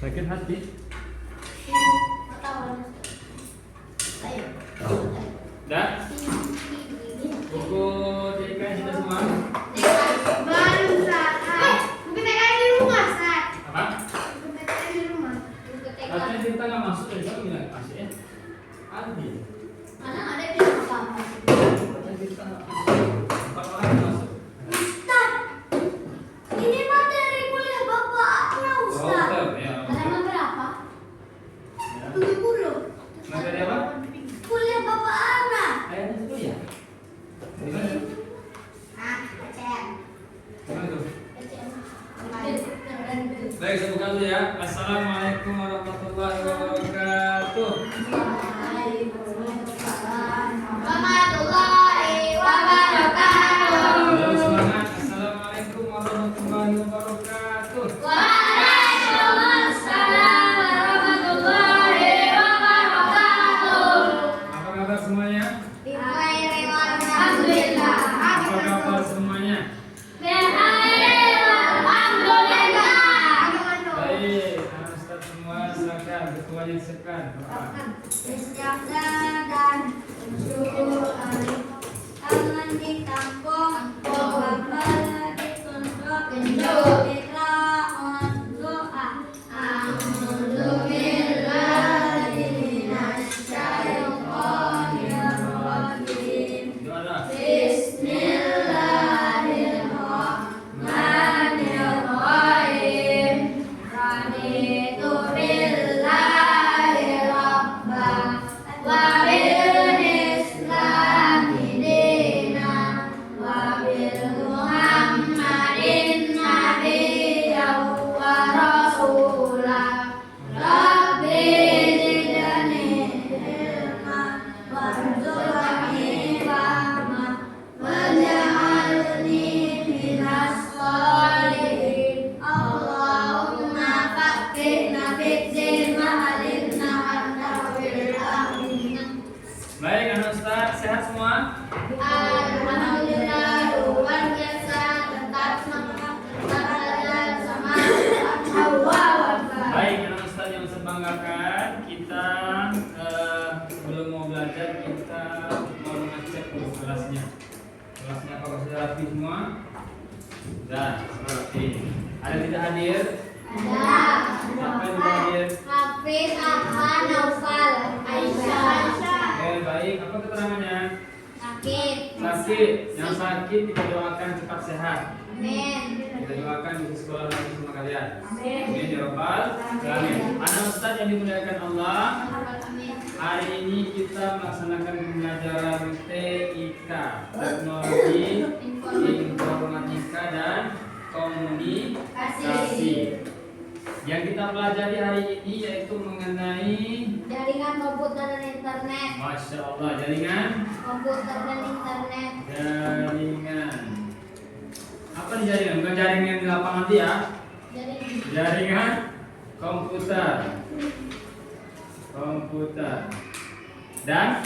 Sakit hati. Dah? Buku TK sudah semua? Baru saat. Buku TK di rumah, Sat. Apa? Buku TK di rumah. Katanya kita nggak masuk dari sana bilang kasih ya. Adi. Mana ada di rumah. Katanya kita nggak masuk. 4 orang yang masuk. Ustaz, ini materi kuliah bapaknya, Ustaz. Oh, ya. Halaman berapa? Ya. 70. Materi apa? Kuliah bapak anak. Ayatnya itu ya. Di mana? Ah, kecil. Di mana tuh? Kecil. Baik, saya buka dulu ya. Assalamualaikum warahmatullahi wabarakatuh. Warahmatullahi wabarakatuh. Halo, semangat. Assalamualaikum warahmatullahi wabarakatuh. Waalaikumsalam warahmatullahi wabarakatuh. Apa kabar semuanya? Alhamdulillah. Apa kabar semuanya? Baik, anak Ustaz semua silakan ketuanya silakan. dan bersyukur tangan di kampung Muhammad ditunjuk Iqra'un doa A'udzubillahi minasyaitonirrajim Doa. Bismillahirrahmanirrahim Raditu billahi rabbah wa bil islami dinan wa bil muhammadin nabiyyan wa rasulah rabbi zidni ilman warzuqni fahma waj'alni minas sholihin Allahumma faqihna fid-din wa alimna anta fil amin. Baik, anak Ustaz sehat semua? Alhamdulillah luar biasa tetap semangat tetap belajar sama Allah. Baik, anak Ustaz yang saya banggakan, kita belum mau belajar, kita mau ngecek dulu kelasnya. Kelasnya apakah sudah rapi semua? Sudah, sudah rapi. Ada yang tidak hadir? Ada. Siapa yang tidak hadir? Hafiz Ahmad Naufal Aisyah. Baik, apa keterangannya? Sakit. Sakit. Yang sakit kita doakan cepat sehat. Amin. Kita doakan di sekolah lagi sama kalian. Amin. Amin ya rabbal alamin. Anak Ustaz yang dimuliakan Allah, Amin. hari ini kita melaksanakan pembelajaran TIK, Teknologi Informatika dan Komunikasi. Yang kita pelajari hari ini yaitu mengenai Jaringan komputer dan internet. Masya Allah, jaringan apa nih jaringan? Bukan jaringan di lapangan nanti ya. Jaringan komputer dan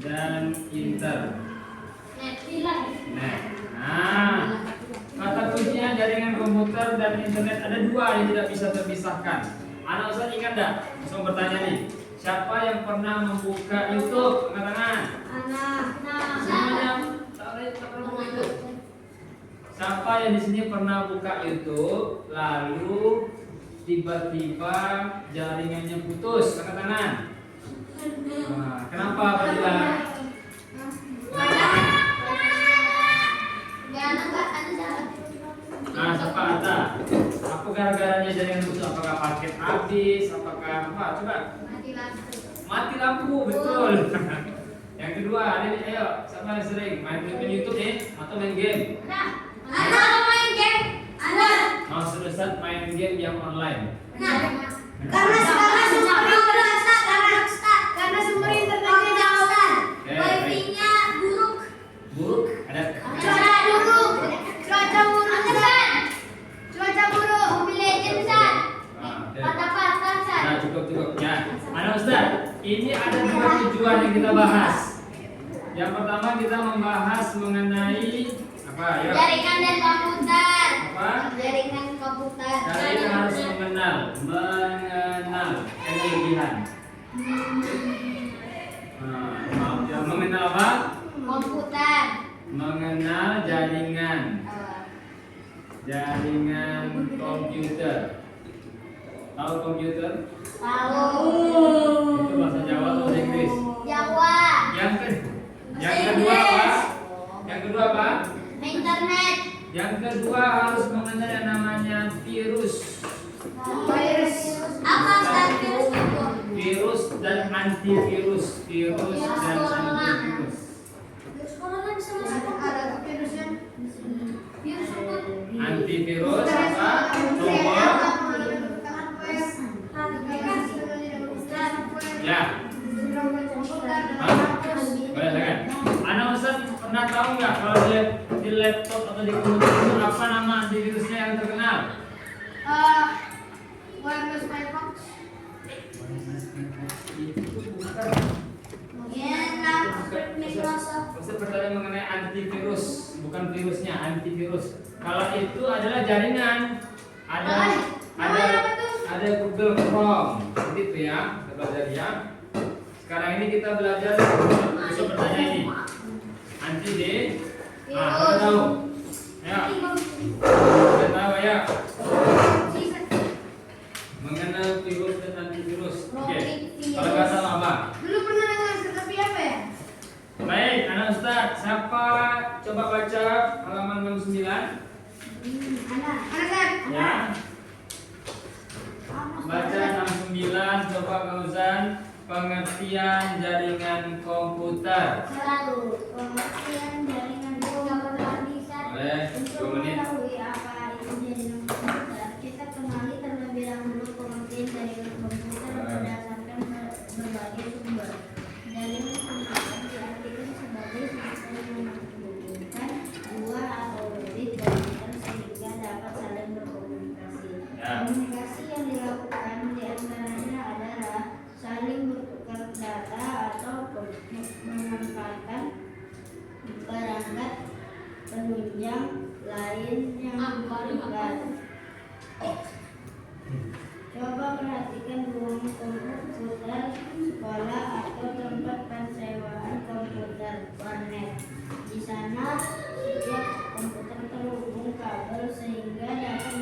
internet. internet. Net bilang. Nah, kata kuncinya jaringan komputer dan internet ada dua yang tidak bisa terpisahkan. Anak Ustaz ingat enggak? Langsung bertanya nih. Siapa yang pernah membuka YouTube? Angkat tangan. Anak. Semuanya tak pernah buka YouTube. Siapa yang di sini pernah buka YouTube lalu tiba-tiba jaringannya putus? Angkat tangan. Nah, kenapa Pak Dila? Nah, siapa ada? Apa gara-garanya jaringan putus? Apakah paket habis? Apakah apa? Coba. Mati lampu, betul. Yang kedua, ada nih, ayo, siapa yang sering main YouTube nih atau main game? Anak main game. Anak. Maksud Ustaz main game yang online. Karena sekarang sumber internet karena sumber internetnya jauh. Wifi-nya buruk. Buruk? Ada? Cuaca buruk. Cuaca buruk. Cuaca buruk. Mobile Legends. Patah-patah. Nah, cukup ya. Anak Ustaz, ini ada dua tujuan yang kita bahas. Yang pertama kita membahas mengenai apa ya? Jaringan dan komputer. Apa? Jaringan komputer. Kalian harus mengenal mengenal, kelebihan. Maaf ya, mengenal apa? Komputer. Mengenal jaringan komputer. Tahu komputer? Tahu. Itu bahasa Jawa atau bahasa Inggris? Jawa. Yang kedua apa? Yang kedua apa? Internet. Yang kedua harus mengenal yang namanya virus. Virus. Apa virus itu? Virus dan antivirus. Virus dan antivirus. Virus corona bisa masuk. Ada virusnya. Virus apa? Antivirus apa? Coba. Ya. Boleh kan? Anak Ustaz pernah tahu nggak kalau di laptop atau di komputer itu apa nama antivirusnya yang terkenal? Windows Firefox. Itu bukan. Microsoft. Ustaz bertanya mengenai antivirus, bukan virusnya, antivirus. Kalau itu adalah jaringan, ada Google Chrome, seperti itu ya, kita belajar ya. Sekarang ini kita belajar bisa bertanya ini, kita tahu, ya, kita tahu ya, mengenal virus dan antivirus. Oke, kalau nggak salah apa? Dulu pernah dengar tetapi apa ya? Baik, anak Ustaz, siapa coba baca halaman 69? Anak. Ya. Baca 69, coba Fauzan, pengertian jaringan komputer. Selalu pengertian jaringan komputer bisa Boleh, untuk 2 menit. mengetahui apa itu jaringan komputer. Kita kenali terlebih dahulu pengertian jaringan komputer berdasarkan berbagai sumber. Jaringan komputer diartikan sebagai sistem yang menghubungkan dua atau lebih komputer sehingga dapat saling berkomunikasi. Ya. Komunikasi yang dilakukan diantaranya adalah saling bertukar data atau memanfaatkan perangkat penunjang lain yang dibutuhkan. Coba perhatikan ruang komputer sekolah atau tempat pensewaan komputer warnet. Di sana setiap komputer terhubung kabel sehingga dapat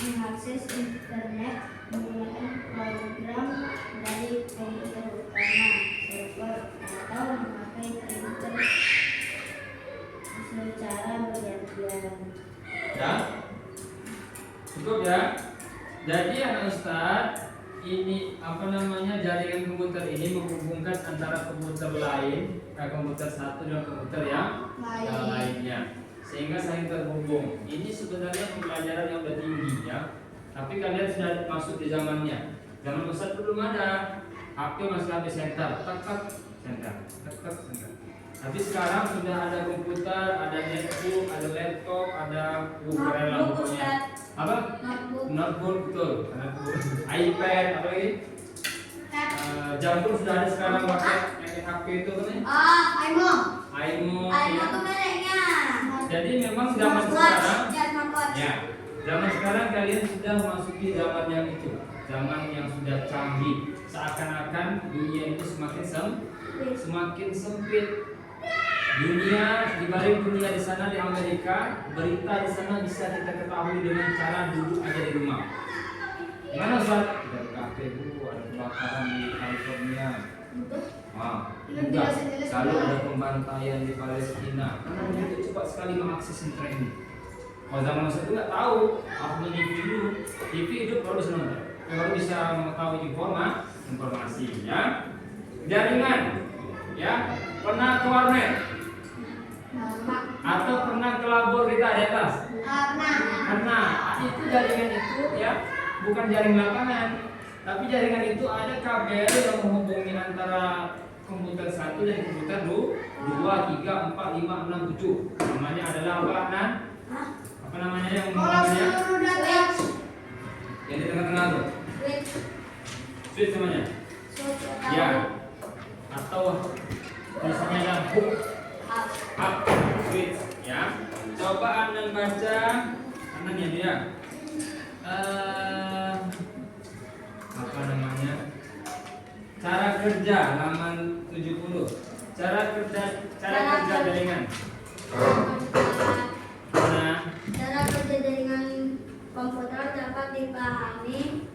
mengakses internet menggunakan program dari komputer utama, server, atau memakai printer secara bergantian. Ya. Cukup ya. Jadi anak Ustaz, ini jaringan komputer ini menghubungkan antara komputer lain, komputer satu dan komputer yang lainnya, sehingga saling terhubung. Ini sebenarnya pembelajaran yang udah tinggi ya. Tapi kalian sudah masuk di zamannya. Zaman Ustaz belum ada. HP masih HP center, center. Tapi sekarang sudah ada komputer, ada netbook, ada laptop, ada pokoknya. Apa? Notebook betul. iPad, apa lagi? Jam pun sudah ada sekarang pakai HP itu kan? iMo. Ya. tuh mereknya. Jadi memang zaman sekarang, Smartwatch. ya, zaman sekarang kalian sudah memasuki zaman yang itu, zaman yang sudah canggih. Seakan-akan dunia itu semakin sempit. Di balik dunia di sana di Amerika, berita di sana bisa kita ketahui dengan cara duduk aja di rumah. Gimana Ustaz? Ada kafe bu, ada kebakaran di California. Juga kalau ada pembantaian di Palestina. Karena begitu cepat sekali mengakses internet ini. Kalau zaman Ustaz itu nggak tahu, aku di TV hidup baru bisa nonton, baru bisa mengetahui informasi ya. Jaringan, ya, pernah ke warnet atau pernah ke labor kita di atas? Pernah. Itu jaringan itu ya, bukan jaring lapangan, tapi jaringan itu ada kabel yang menghubungi antara komputer 1 dan komputer 2, 3, 4, 5, 6, 7. Namanya adalah apa, Nan? Apa namanya yang menghubungnya? Yang di tengah-tengah tuh. Switch namanya. Ya. Atau misalnya ada hook, up, switch, ya. Coba Anda baca, Anda ya dia. kerja halaman 70. Cara kerja jaringan. Nah, Cara kerja jaringan komputer dapat dipahami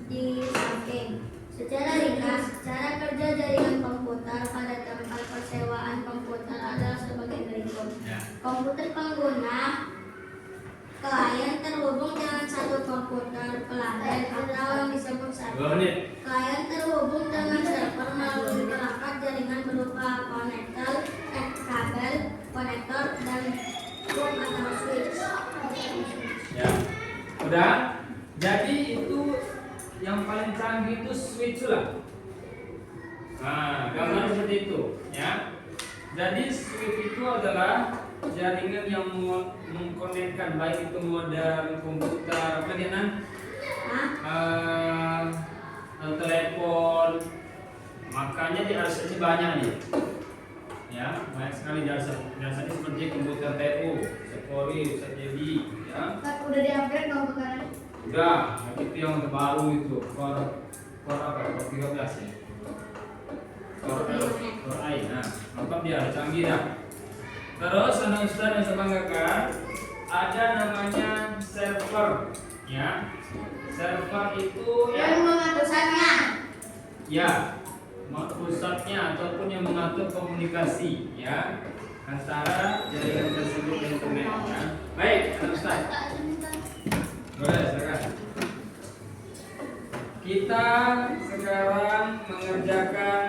di samping. Secara ringkas, cara kerja jaringan komputer pada tempat persewaan komputer adalah sebagai berikut. ya. Komputer pengguna klien terhubung dengan satu komputer pelanggan atau yang disebut 2 server. menit. Klien terhubung dengan server melalui perangkat jaringan berupa konektor, kabel, konektor, dan port atau switch. Ya. Udah? Jadi itu yang paling canggih itu switch lah. Nah, gambar seperti itu, ya. Jadi switch itu adalah jaringan yang mengkonekkan baik itu modem, komputer, apa dia nan? Telepon. Makanya di RCA ini banyak nih. Ya, banyak sekali jasa. Jasanya seperti komputer TU, Sepori, Sajebi, ya. Udah di-upgrade komputernya? Udah, itu yang terbaru itu. Core apa? Core 13 ya. Core i. Nah, mantap dia, canggih dah. Terus anak ustaz yang saya banggakan ada namanya server, ya. Server itu Yang mengaturnya. ya pusatnya ataupun yang mengatur komunikasi, ya, antara jaringan tersebut dan internet, ya. Baik, anak ustaz. Boleh, silakan. Kita sekarang mengerjakan,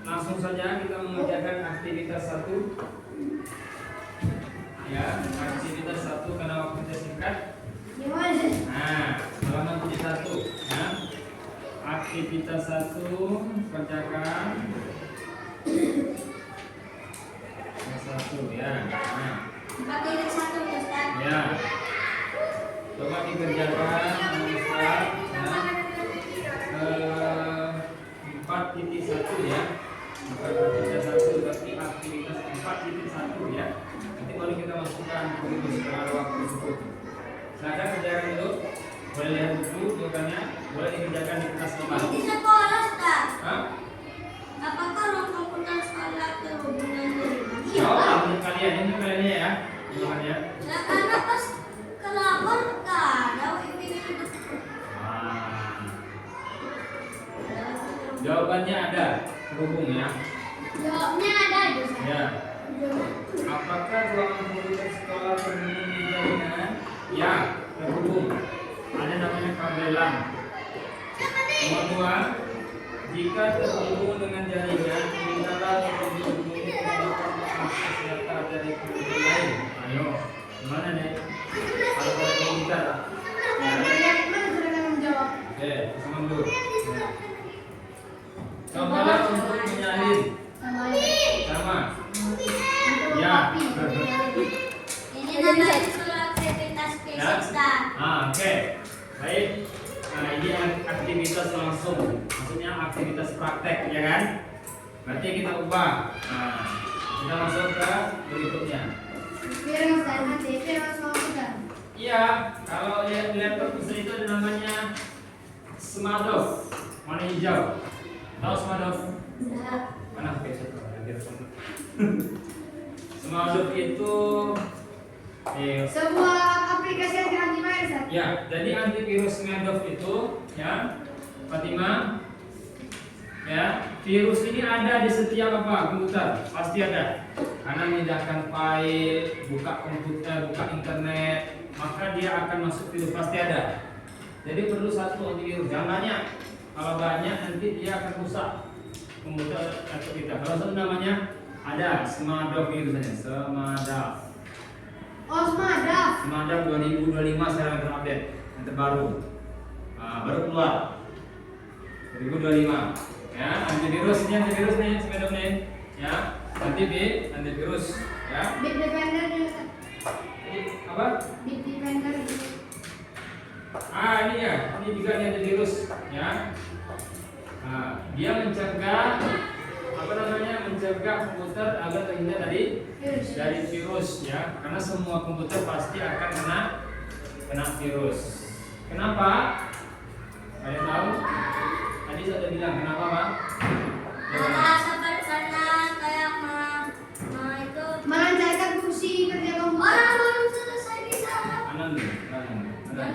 langsung saja kita mengerjakan aktivitas 1. Ya, aktivitas 1 karena waktunya singkat. Gimana? Nah, halaman 71, ya. Aktivitas 1 kerjakan. Yang 1 ya. Nah, 4.1 Ustaz. ya. Coba dikerjakan, Ustaz, ya. 4.1 ya. Bukan aktivitas 1 tapi aktivitas 4.1 ya. Nanti baru kita masukkan begitu setelah waktu cukup. Silakan kerjakan dulu. Boleh lihat buku jawabannya. Boleh dikerjakan di kelas 5. Di sekolah Ustaz. Hah? Apakah ruang komputer sekolah terhubung dengan jaringan? Oh, ini kalian ini kaliannya ya. Jawabannya. Nah, karena pas ke lapor nggak ada wifi itu. Ah. Jawabannya ada terhubung ya. Jawabnya ada Ustaz. Ya. Apakah ruangan komputer sekolah terhubung di jaringan? Ya, terhubung. Ada namanya kabelan. Nomor 2, jika terhubung dengan jaringan, mintalah terhubung mendapatkan akses data dari komputer lain. Ayo, gimana nih? Kalau ada komputer, ya. Oke, sama dulu. Ya. Cobalah untuk menyalin. Sama. Ya. Ini namanya soal aktivitas fisika. Oke. Baik. Nah, ini aktivitas langsung. Maksudnya aktivitas praktek, ya kan? Berarti kita ubah. Nah, kita masuk ke berikutnya. Iya, kalau lihat laptop besar itu ada namanya Smartov. Warna hijau. Tahu Smartov? Mana HP satu? Smartov itu Sebuah aplikasi yang antivirus. ya, jadi antivirus Smartov itu ya, Fatima. Ya, virus ini ada di setiap apa? Komputer, pasti ada. Karena memindahkan file, buka komputer, buka internet, maka dia akan masuk virus, pasti ada. Jadi perlu satu antivirus, jangan banyak. Kalau banyak nanti dia akan rusak komputer atau kita. Kalau satu namanya ada Smartov virus saja, Smartov. Oh, Smartov. Smartov 2025 sekarang terupdate yang terbaru. Baru keluar 2025. Ya, antivirus nih Smartov nih. Ya, antivirus ya. Bitdefender juga. Apa? Bitdefender. Ini ya, ini juga antivirus ya. Dia mencegah mencegah komputer agar terhindar dari virus ya, karena semua komputer pasti akan kena virus. Kenapa? Kalian tahu? Tadi saya sudah bilang kenapa, Pak? kan?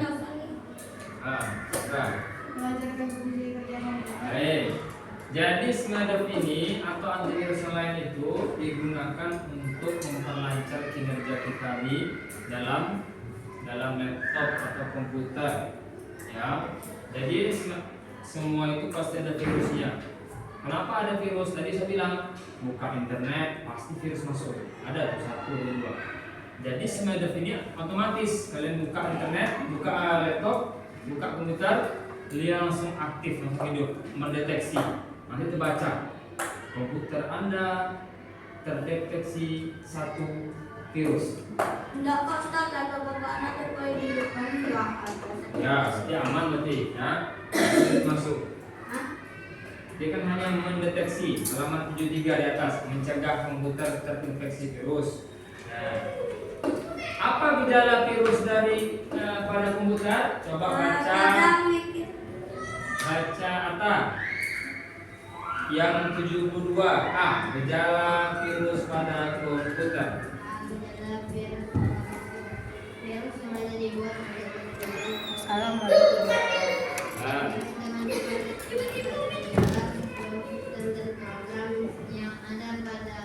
Nah. Mengajarkan fungsi kerjaan. Baik. Jadi Smartdoc ini atau antivirus lain itu digunakan untuk memperlancar kinerja kita di dalam laptop atau komputer. Ya. Jadi semua itu pasti ada virusnya. Kenapa ada virus? Tadi saya bilang buka internet pasti virus masuk. Ada tuh 1 atau 2. Jadi Smartdoc ini otomatis kalian buka internet, buka laptop, buka komputer, dia langsung aktif, langsung hidup, mendeteksi. Nanti terbaca komputer Anda terdeteksi 1 virus. Enggak kok Ustaz, kata bapak anak tuh kalau di depan enggak ada. Ya, dia aman berarti, ya. Masuk. Dia kan hanya mendeteksi halaman 73 di atas, mencegah komputer terinfeksi virus. Nah, apa gejala virus dari pada komputer? Coba baca Atta yang 72A, gejala virus pada komputer. Gejala virus yang ada dibuat Assalamualaikum. program yang ada pada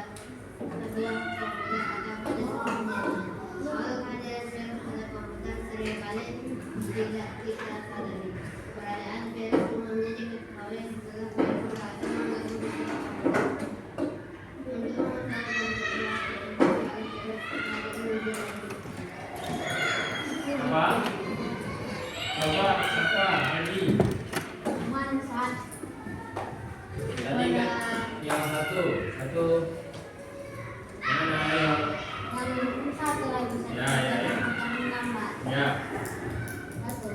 sebuah komputer atau pada sistemnya. Soal kehadiran virus pada komputer seringkali tidak kita sadari. Keberadaan virus umumnya diketahui setelah virus berhasil mengganggu sistem komputer. Untuk mengetahui Apa? Coba siapa? Hadi. manfaat Tadi kan yang satu mana yang satu lagi Ya, ya, ya. menambah ya satu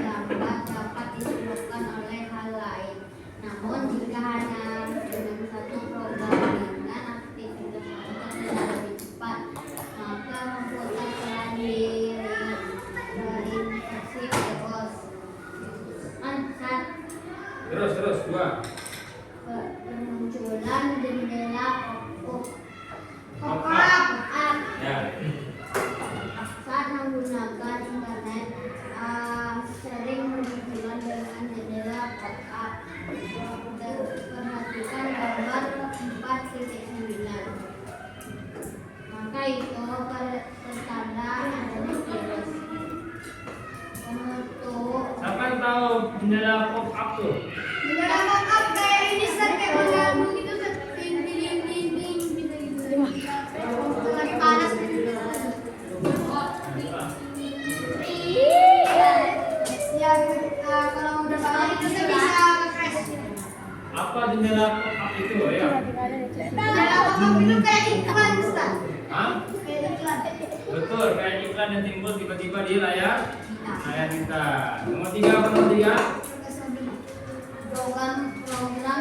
lambat dapat disebabkan oleh hal lain. Namun jika hanya dengan satu program ringan aktivitas komputer tidak lebih cepat, maka komputer telah terinfeksi virus. Saat terus 2 bermunculan jendela Pop-up. ya saat menggunakan internet sering bermunculan dengan jendela pop-up. Perhatikan gambar 4.9. Maka itu pertanda adanya virus. Penutup siapa yang tahu jendela pop up tuh? jendela pop-up kayak ini Ustaz, kayak mengganggu gitu Ustaz. Ding ding ding ding gitu gitu. Lagi panas gitu. Ya, kalau udah panas itu saya bisa nge-crash. Apa jendela pop up itu ya? Jendela pop-up itu kayak iklan Ustaz. Hah? Kayak iklan. Betul, kayak iklan yang timbul tiba-tiba di layar kita. Nomor 3 apa nomor 3? Program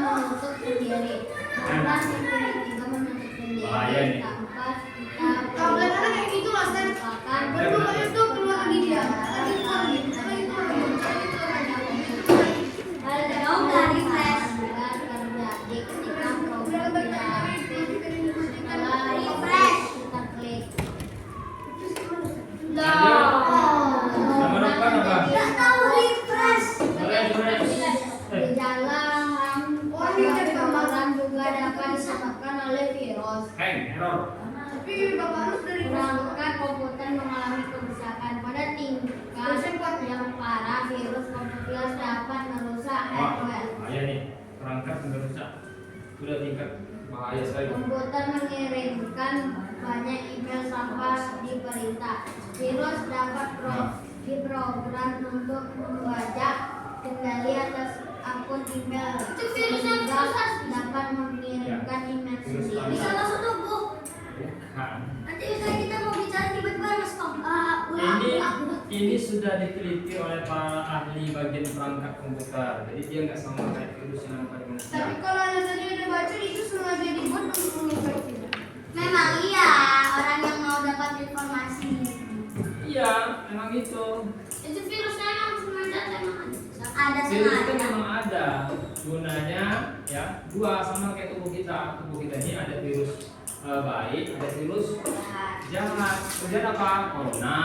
menutup sendiri. Program yang tiba-tiba menutup sendiri Bahaya nih. tanpa kita Tablet anak kayak gitu lah, Stan. melakukan Baru itu keluar lagi dia. Lagi keluar lagi. Lagi keluar lagi. Kalau dari flash terjadi ketika program tidak aktif, setelah refresh kita klik. Nomor 4 apa? Tidak tahu refresh. Refresh. Gejala program juga dapat disebabkan oleh virus. Hang, error. Tapi Bapak harus dari Perangkat komputer mengalami kerusakan pada tingkat yang parah. Virus komputer dapat merusak Wah, hardware. bahaya nih. Perangkat sudah rusak. Sudah tingkat bahaya sekali. Komputer mengirimkan banyak email tanpa diperintah. Virus dapat diprogram untuk membaca kendali atas akun email. Itu virus yang Sehingga dapat mengirimkan email Virus sendiri. bisa masuk tubuh. Bukan. Nanti misalnya kita mau bicara tiba-tiba ada spam. Ini sudah diteliti oleh para ahli bagian perangkat komputer. Jadi dia nggak sama kayak virus yang ada pada manusia. Tapi kalau Anda tadi udah baca itu sengaja dibuat untuk menginfeksi. Memang iya, orang yang mau dapat informasi. Iya, memang itu. Itu virusnya emang sengaja emang Ada Virus itu sengaja. memang ada gunanya ya. 2 sama kayak tubuh kita. Tubuh kita ini ada virus baik, ada virus jahat. Kemudian apa? Corona.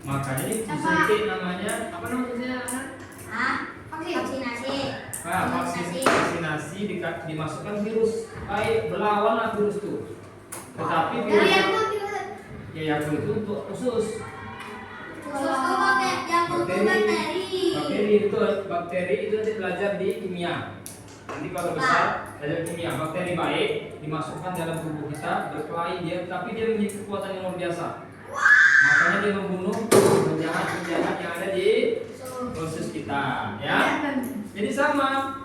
Makanya disuntik namanya apa namanya? Vaksinasi. Nah, vaksinasi dimasukkan virus baik, berlawanlah virus itu. Tetapi Dari virus yang pun tidak. ya yang itu untuk khusus bakteri itu nanti belajar di kimia. Nanti kalau besar belajar kimia, bakteri baik dimasukkan dalam tubuh kita, berkelahi dia, tapi dia memiliki kekuatan yang luar biasa. Makanya dia membunuh penjahat-penjahat yang ada di proses kita, ya. Jadi sama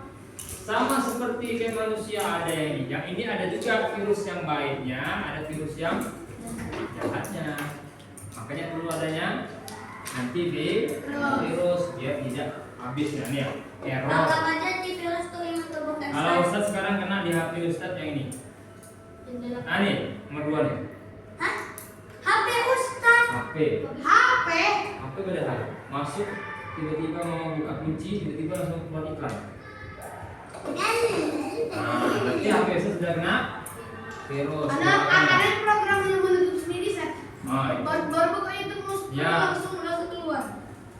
seperti kayak manusia ada yang ini ada juga virus yang baiknya, ada virus yang jahatnya. Makanya perlu adanya nanti di virus biar tidak habis ya nih ya. Error. Anggap aja di virus tuh yang terbuka. Kalau Ustadz sekarang kena di HP Ustadz yang ini. Nah nih, nomor 2 nih. Hah? HP Ustaz. HP. HP. HP beda hal. Masuk tiba-tiba mau buka kunci, tiba-tiba langsung keluar iklan. Nah, berarti HP Ustadz sudah kena virus. Ada program yang menutup sendiri set. Oh, Baru buka itu Ya. langsung keluar.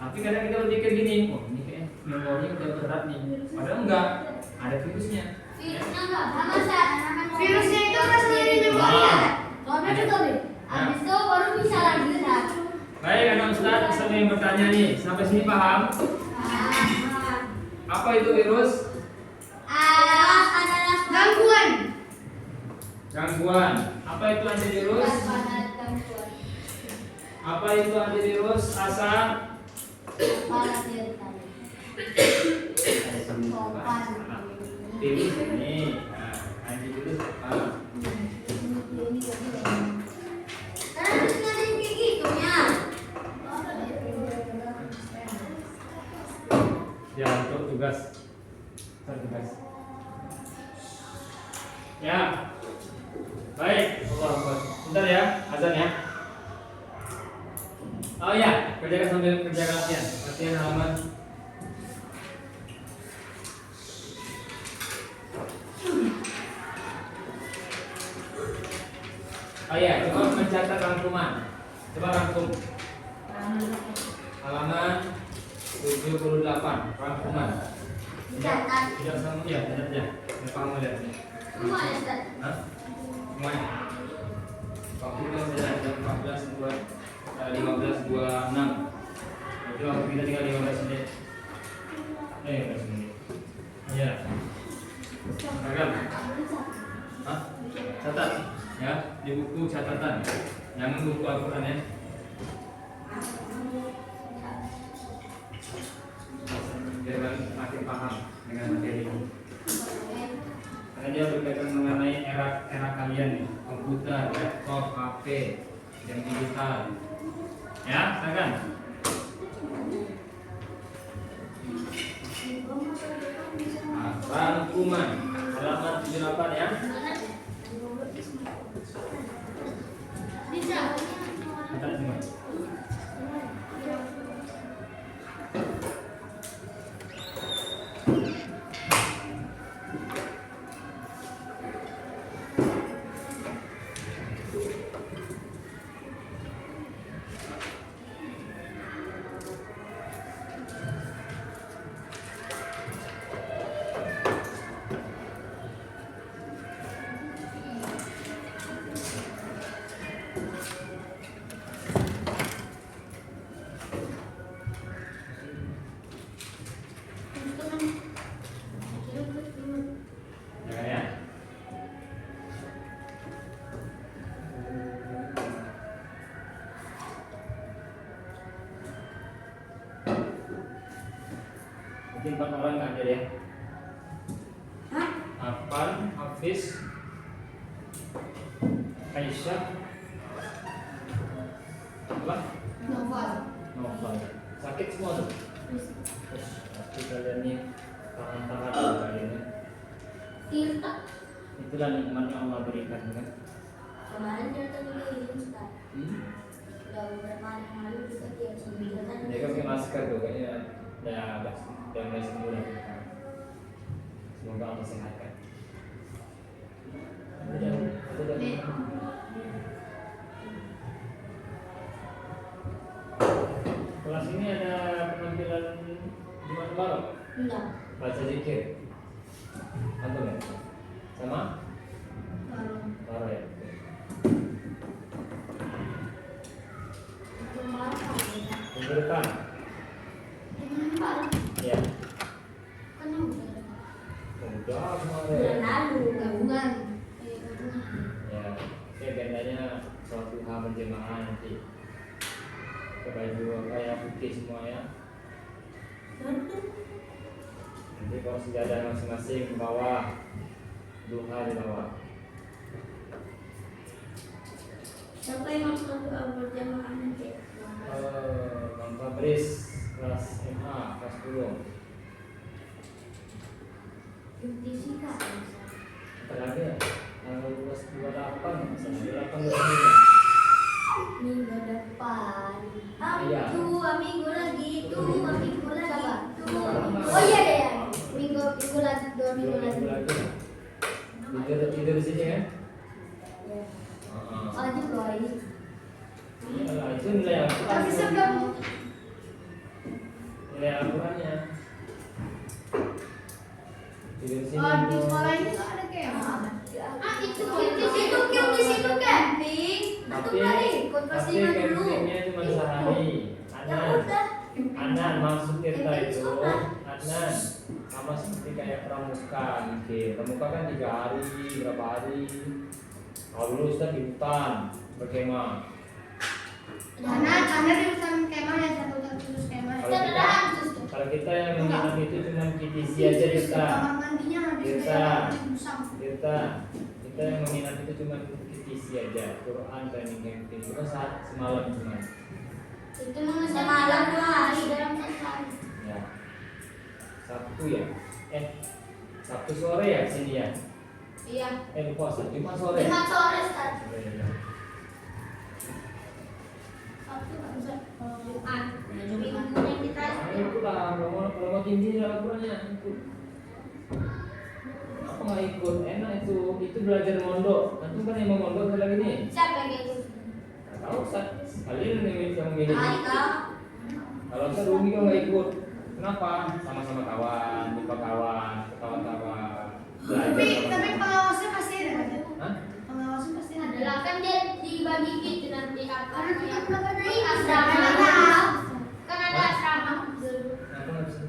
Tapi kadang kita berpikir gini, oh ini kayak memorinya udah berat nih. Padahal enggak, ada virusnya. Virusnya enggak sama Sat. Virusnya itu udah sendiri memorinya. Soalnya juga deh. Habis itu baru bisa lagi Sat. Baik, anak Ustadz, saya yang bertanya nih, sampai sini paham? Apa itu virus? Adalah Gangguan. Gangguan. Apa itu antivirus? Apa itu antivirus? Asal? Virus ini. Nah, antivirus apa? Terus ada yang kayak gitunya. Ya, untuk tugas. Ya. Baik, Allah Akbar. Bentar ya, azan ya. Oh ya, kerjakan sambil kerjakan latihan. Latihan halaman. Oh ya, coba mencatat rangkuman. Coba rangkum. Halaman 78, rangkuman. Dicatat. Tidak sama ya, catat ya. Paham lihat. Semua ya Sat. Hah? Semuanya. Waktu kita sudah jam 15.26. Berarti waktu kita tinggal 15 menit. 15 menit. Ya. Agak. Hah? Catat ya di buku catatan. Jangan buku Al-Qur'an ya. Biar makin paham dengan materi ini. Karena dia berkaitan mengenai era kalian nih, komputer, laptop, HP, yang digital. Ya, silakan. Nah, rangkuman halaman 78 ya. Bisa. Catat semua. Ya, ya. Mungkin 4 orang nggak ada ya. Afan, Hafiz, Aisyah, apa? Novel. Novel. Sakit semua tuh. Tapi kalian nih tangan-tangan kalian ya. Tirta. Itulah nikmat yang Allah berikan kan. Kemarin kita dulu ini Ustaz. Udah beberapa hari yang lalu juga dia sembilan. Dia kan pakai masker tuh kayaknya udah mulai sembuh lah. Semoga Allah sehatkan. Itu Kelas ini ada penampilan Jumat Barok, Enggak. baca zikir, antum ya? Sama? Kalau Barok ya? kemarin ya. Minggu depan? Kemarin Ya. kan yang udah Udah bulan kemarin. lalu Gabungan. Ya, oke, agendanya sholat duha berjamaah nanti. Pakai baju kayak putih semua ya. Nanti kalau sejadah masing-masing ke bawah, duha di bawah. Siapa yang mau doa berjamaah nanti? Bang Fabris kelas MA kelas 10. Fisika. Ntar lagi ya, tanggal 28, sampai 8 Minggu depan. Iya. Minggu lagi itu, minggu lagi itu. Sama. Oh iya ya. Minggu lagi, 2 minggu lagi. lagi. Tidur di sini kan? Ya. Heeh. Lanjut loh ini. Iya lah, itu nilai Al-Quran. Tapi sebelum Nilai Al-Qurannya. Tidur di sini. di sekolah ini nggak ada kemah. Itu Di situ camping. Atau nggak ikut pas tapi lima dulu. campingnya cuma sehari. Ya udah. Anan masuk Tirta itu, Anan sama seperti kayak pramuka mungkin. Pramuka kan 3 hari, berapa hari. Kalau dulu Ustaz di hutan berkemah. Karena di hutan kemah yang satu terus kemah. Kalau kita yang menginap itu cuma KTC aja Tirta. Kamar mandinya habis Tirta. musang. Tirta. Kita yang menginap itu cuma KTC aja. Quran training camping itu kan semalam cuma. Itu mau semalam 2 hari dalam 1 hari. Ya. Sabtu ya. Sabtu sore ya sini ya. Iya. Lupa Jumat sore. Jumat sore Ustaz. Iya. Sabtu nggak bisa. Jumat. Minggunya kita. Itu lah kalau mau tinggi laporannya ikut. Apa nggak ikut? Enak itu belajar mondok. Antum kan yang mau mondok lagi nih. Siapa yang ikut? Nggak tahu Ustaz. Kalian yang milih. Aika. Kalau Ustaz Umi kok nggak ikut. Kenapa? Sama-sama kawan, lupa kawan, ketawa-tawa. Tapi pengawasnya pasti ada kan? Hah? Pengawasnya pasti ada. Adalah kan dia dibagi gitu nanti apa? Karena kita pernah Di naik asrama. Kan ada asrama. Kenapa nggak bisa?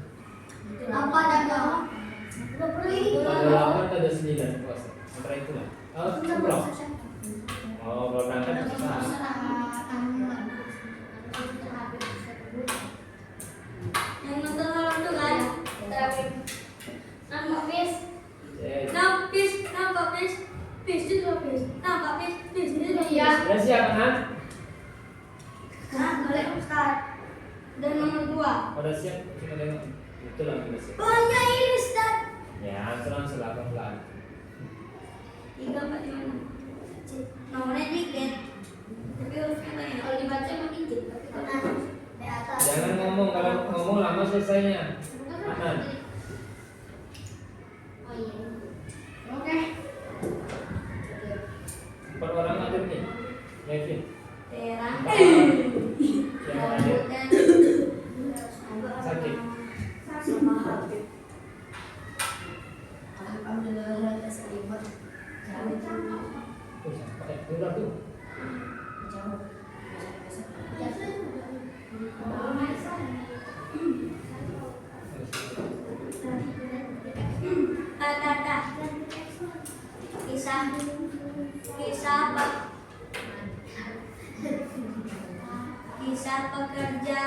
Apa ada nggak? Ada 8 ada 9 puasa. Antara itu lah. Berapa? Oh, kalau berangkat bisa. Yang nonton malam tuh kan? Terawih. Nampak bis. Eh, Nampak bis. Bis juga bis. Nampak bis. Bis juga bis. Iya. Sudah siap kan? Nah, boleh Ustaz. Dan nomor 2. Pada siap kita tengok. Betul lah kita siap. Banyak ini Ustaz. Ya, langsung pelan. 3, 4, 5, 6. Nomornya dikit. Tapi harusnya banyak. Kalau dibaca makin dikit. Tapi kalau di atas. Jangan ngomong, kalau ngomong lama selesainya. Anan. Oh iya. Oke. 4 orang hadir nih. Yakin? Terang. Yang hadir Dan sakit. sama Habib. Alhamdulillah keselimut. Tuh, pakai dulu tuh. Kisah pekerja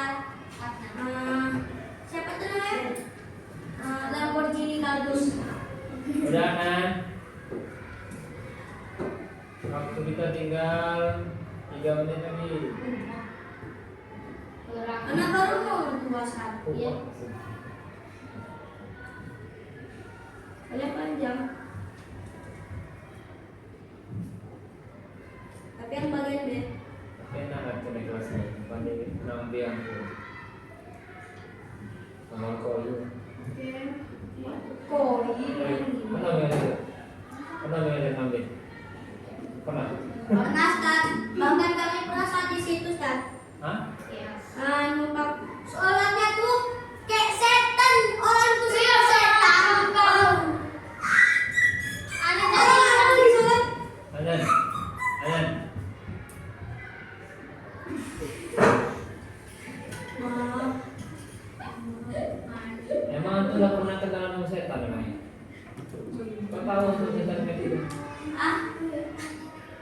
siapa tuh namanya? Lamborghini Kardus. Udah kan? Waktu kita tinggal 3 menit lagi. Anak baru mau 21 ya. Kalian panjang. Tapi yang bagian B. Enak kan kena kelasnya. Pandai 6 biang tuh. Sama koyu. Koi. Mana yang ada 6 biang? Pernah? Pernah Ustaz, bahkan kami pernah saat di situ Ustaz. Hah? Pak, sholatnya tuh kayak setan, orang tuh setan. Ada orang di sholat. Ayan. Ayan. Emang antum nggak pernah kenalan sama setan emangnya? Kau tahu tuh setan kayak gitu? Ah,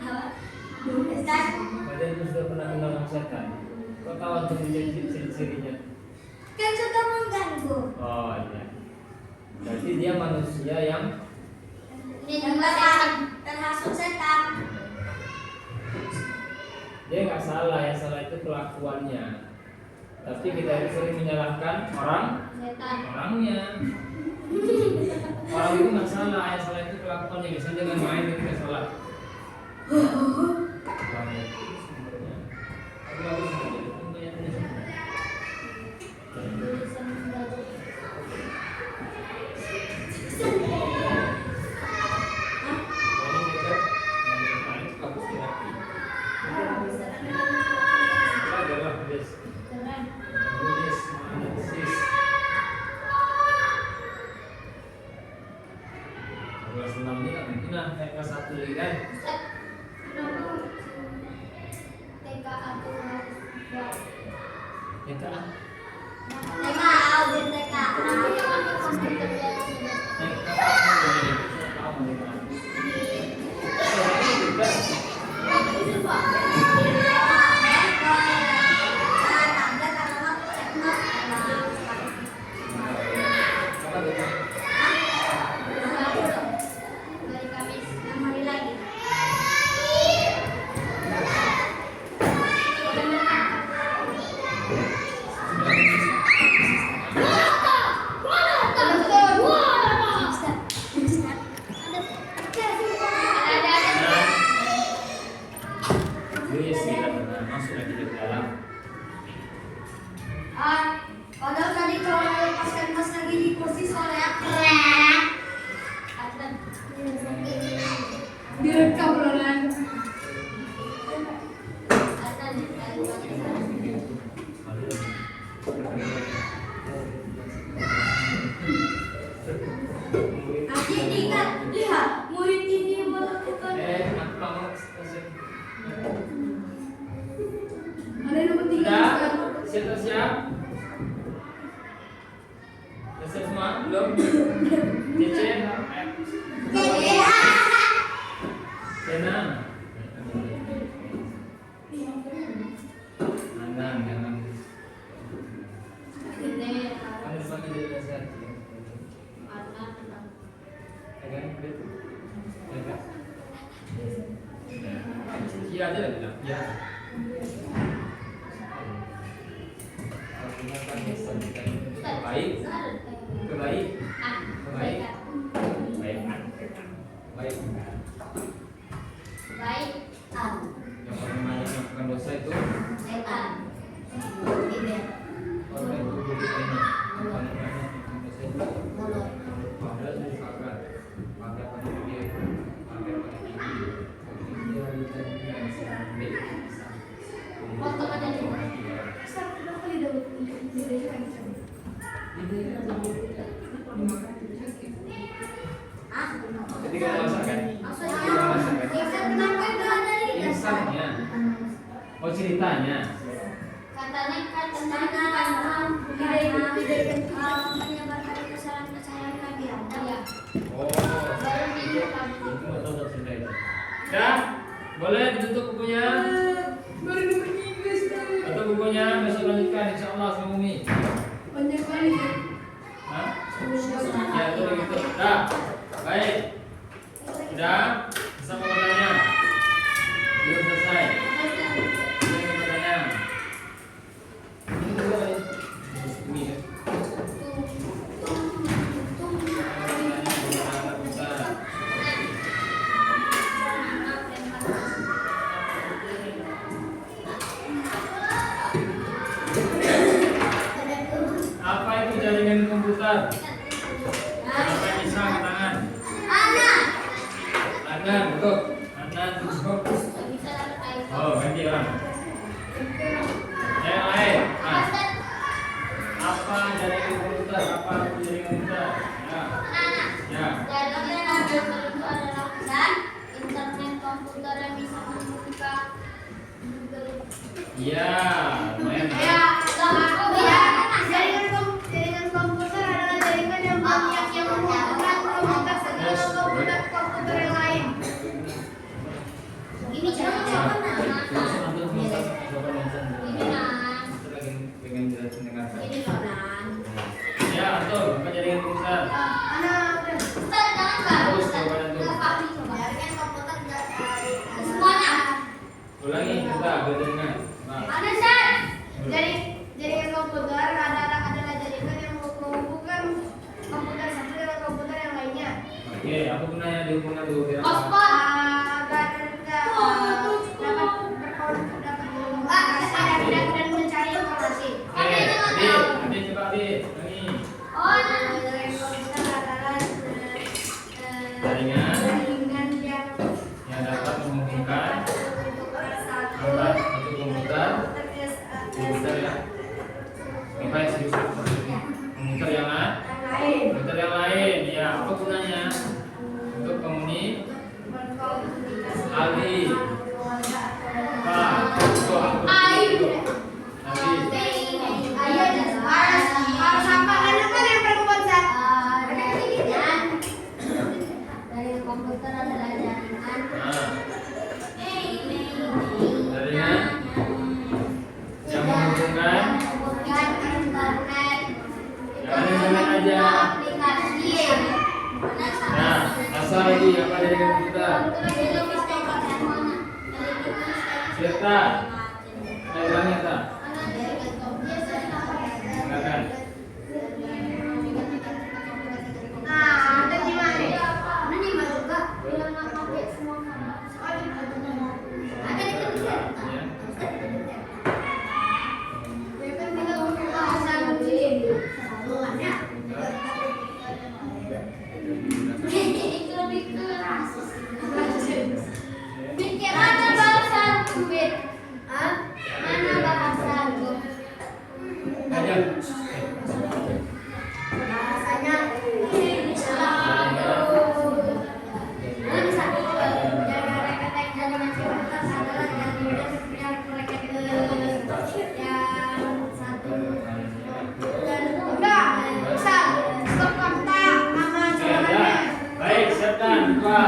apa? Ustaz, Kalian tuh sudah pernah kenal sama setan? Kau tahu tuh ciri-cirinya? kan suka mengganggu. Oh iya. Berarti dia manusia yang Ini juga setan, termasuk setan. dia nggak salah, yang salah itu kelakuannya. Tapi kita itu sering menyalahkan Setan. orangnya. Orang itu nggak salah, yang salah itu kelakuannya. Misalnya dengan main ketika sholat. Orang itu sumbernya. Tapi bagus saja, itu kelihatannya sumber. Padahal tadi kalau melepaskan pas lagi di kursi soalnya Direkam loh Nan. lihat murid ini melakukan Ada yang nomor 3 Sudah? Ustaz. Siap-siap? Sudah siap semua? Belum? Cece? Sena? Nandang, jangan. Kan dipanggil dari nasihat. Ya kan? Ya kan? Iya aja lah bilang. Iya. Baik, kebaik, baik, baik, baik. Yang paling banyak melakukan dosa itu orang yang tubuh kita ini. Yang paling banyak melakukan dosa itu padahal dari pagar, pagar paling tinggi, pagar paling tinggi. Dia ditanya sampai Foto ada di Ustaz, kenapa di dalam bedanya kan Ustaz? ketika masak kan? kenapa itu ada di Insangnya. Oh ceritanya. katanya menyebarkan kesalahan-kesalahan Nabi Adam. Oh. Itu nggak tahu cerita itu. Ya, boleh ditutup bukunya Baru nomor 3 Ustaz. atau bukunya besok lanjutkan insya Allah sama Umi. Banyak kali ya. Hah? Ya itu begitu. Dah, baik. Sudah, bisa bertanya? Belum selesai. Belum bertanya. Ini dulu ya. Umi ya. Apa itu jaringan komputer? Apa bisa tangan? Anak. Tangan, betul. Tangan, betul. sekarang. Yang lain. Nah, apa jaringan komputer? Apa jaringan komputer? Ya. Jaringan komputer itu adalah internet komputer yang bisa membuka Google. Iya, lumayan. Ya, jaringan komputer adalah jaringan yang banyak yang menghubungkan komputer dengan komputer yang lain. Ini jaringan ini Nan. Ya, Anton, apa jaringan komputer? Ustaz, jangan Kak. Terus, Ustaz, coba Anton. Kak Fahmi coba. Jaringan komputer semuanya. Ulangi, kita jaringan. Nah, Ada Shay. Jaringan komputer adalah jaringan yang menghubungkan komputer satu dengan komputer yang lainnya. oke, aku gunanya dihubungkan dulu kira Hotspot. Dapat dan mencari informasi. Oke, Adi coba Adi. Ini Oh, Jaringan komputer adalah jaringan jaringan yang dapat menghubungkan satu antara satu komputer ya. Oke, serius. Komputer yang lain. Komputer yang lain, ya apa gunanya? Untuk komunikasi. Ali. Pak, itu aku. Adi. dari komputer adalah jaringan Nah, jaringan yang menghubungkan internet jangan aja. aplikasi. Nah, asal lagi apa dari komputer? Serta, bilangnya tak? Silakan. Baik, siapkan. Dua.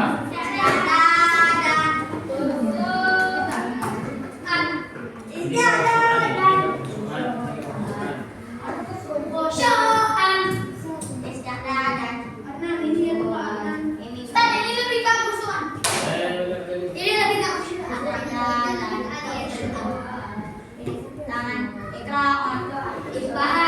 Tangan, ikra, on, isbahan.